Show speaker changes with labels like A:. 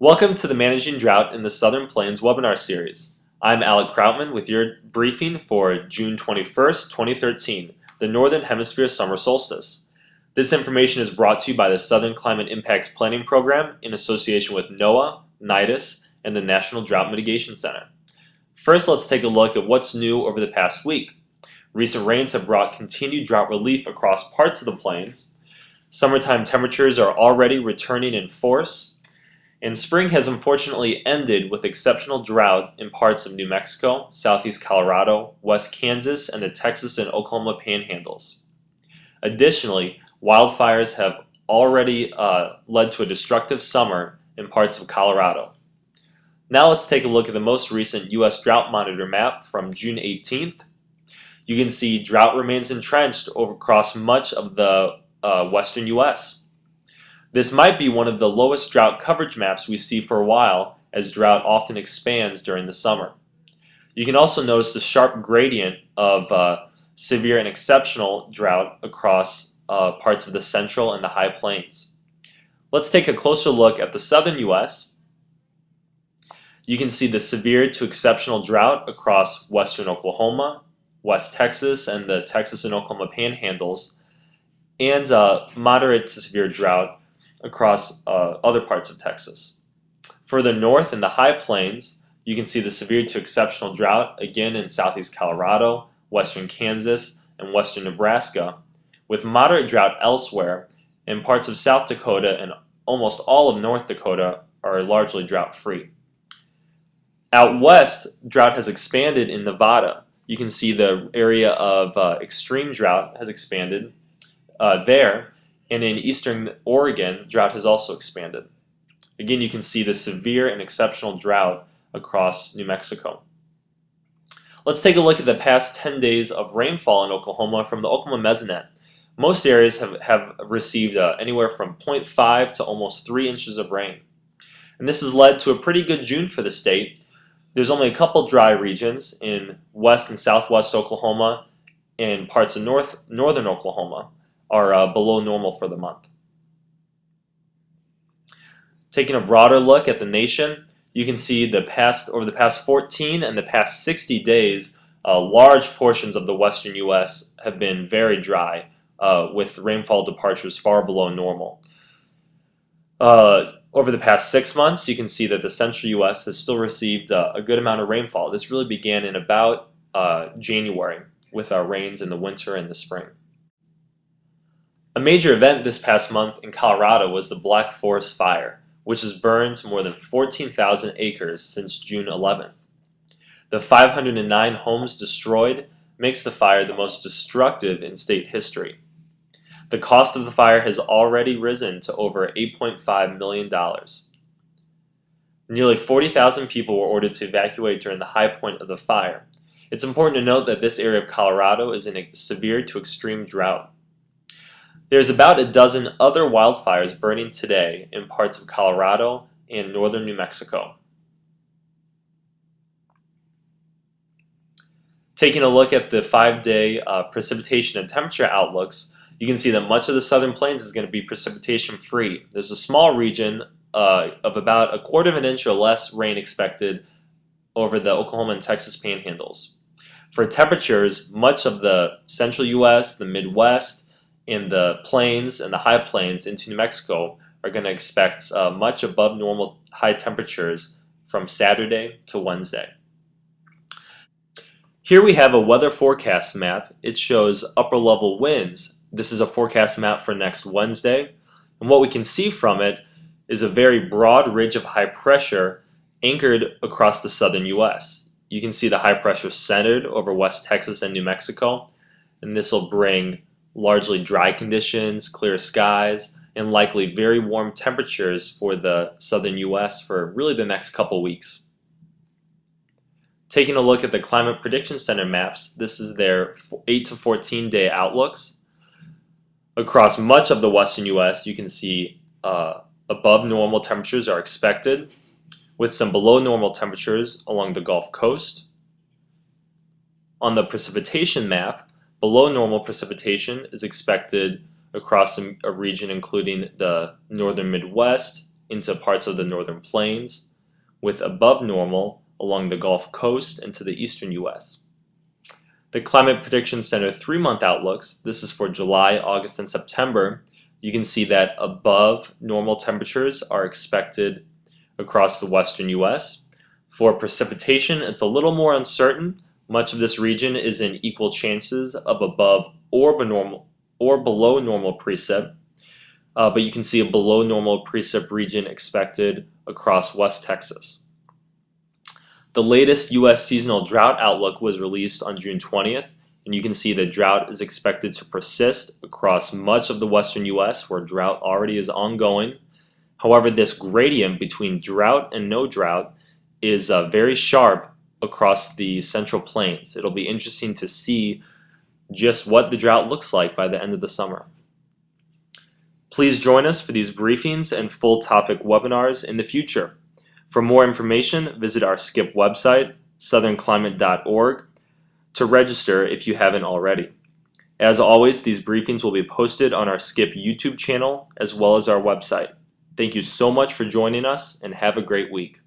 A: Welcome to the Managing Drought in the Southern Plains webinar series. I'm Alec Krautman with your briefing for June 21st, 2013, the Northern Hemisphere Summer Solstice. This information is brought to you by the Southern Climate Impacts Planning Program in association with NOAA, NIDIS, and the National Drought Mitigation Center. First, let's take a look at what's new over the past week. Recent rains have brought continued drought relief across parts of the plains. Summertime temperatures are already returning in force. And spring has unfortunately ended with exceptional drought in parts of New Mexico, southeast Colorado, west Kansas, and the Texas and Oklahoma panhandles. Additionally, wildfires have already led to a destructive summer in parts of Colorado. Now let's take a look at the most recent US Drought Monitor map from June 18th. You can see drought remains entrenched across much of the western US. This might be one of the lowest drought coverage maps we see for a while, as drought often expands during the summer. You can also notice the sharp gradient of severe and exceptional drought across parts of the central and the high plains. Let's take a closer look at the southern US. You can see the severe to exceptional drought across western Oklahoma, west Texas, and the Texas and Oklahoma panhandles, and moderate to severe drought across other parts of Texas. Further north in the high plains, you can see the severe to exceptional drought again in southeast Colorado, western Kansas, and western Nebraska, with moderate drought elsewhere, and parts of South Dakota and almost all of North Dakota are largely drought-free. Out west, drought has expanded in Nevada. You can see the area of extreme drought has expanded there. And in eastern Oregon, drought has also expanded. Again, you can see the severe and exceptional drought across New Mexico. Let's take a look at the past 10 days of rainfall in Oklahoma from the Oklahoma Mesonet. Most areas have received anywhere from 0.5 to almost 3 inches of rain. And this has led to a pretty good June for the state. There's only a couple dry regions in west and southwest Oklahoma and parts of northern Oklahoma are below normal for the month. Taking a broader look at the nation, you can see over the past 14 and the past 60 days, large portions of the western U.S. have been very dry, with rainfall departures far below normal. Over the past 6 months, you can see that the central U.S. has still received a good amount of rainfall. This really began in about January with our rains in the winter and the spring. A major event this past month in Colorado was the Black Forest Fire, which has burned more than 14,000 acres since June 11th. The 509 homes destroyed makes the fire the most destructive in state history. The cost of the fire has already risen to over $8.5 million. Nearly 40,000 people were ordered to evacuate during the high point of the fire. It's important to note that this area of Colorado is in a severe to extreme drought. There's about a dozen other wildfires burning today in parts of Colorado and northern New Mexico. Taking a look at the 5-day precipitation and temperature outlooks, you can see that much of the southern plains is going to be precipitation free. There's a small region of about 1/4 of an inch or less rain expected over the Oklahoma and Texas panhandles. For temperatures, much of the central U.S., the Midwest, and the plains and the high plains into New Mexico are going to expect much above normal high temperatures from Saturday to Wednesday. Here we have a weather forecast map. It shows upper level winds. This is a forecast map for next Wednesday. And what we can see from it is a very broad ridge of high pressure anchored across the southern U.S. You can see the high pressure centered over West Texas and New Mexico. And this will bring largely dry conditions, clear skies, and likely very warm temperatures for the southern U.S. for really the next couple weeks. Taking a look at the Climate Prediction Center maps, this is their 8 to 14 day outlooks. Across much of the western U.S., you can see above normal temperatures are expected, with some below normal temperatures along the Gulf Coast. On the precipitation map, below normal precipitation is expected across a region including the northern Midwest, into parts of the northern plains, with above normal along the Gulf Coast into the eastern U.S. The Climate Prediction Center 3-month outlooks, this is for July, August, and September. You can see that above normal temperatures are expected across the western U.S. For precipitation, it's a little more uncertain. Much of this region is in equal chances of above or below normal precip, but you can see a below normal precip region expected across West Texas. The latest U.S. seasonal drought outlook was released on June 20th, and you can see the drought is expected to persist across much of the western U.S. where drought already is ongoing. However, this gradient between drought and no drought is very sharp across the central plains. It'll be interesting to see just what the drought looks like by the end of the summer. Please join us for these briefings and full topic webinars in the future. For more information, visit our SCIP website, southernclimate.org, to register if you haven't already. As always, these briefings will be posted on our SCIP YouTube channel as well as our website. Thank you so much for joining us and have a great week.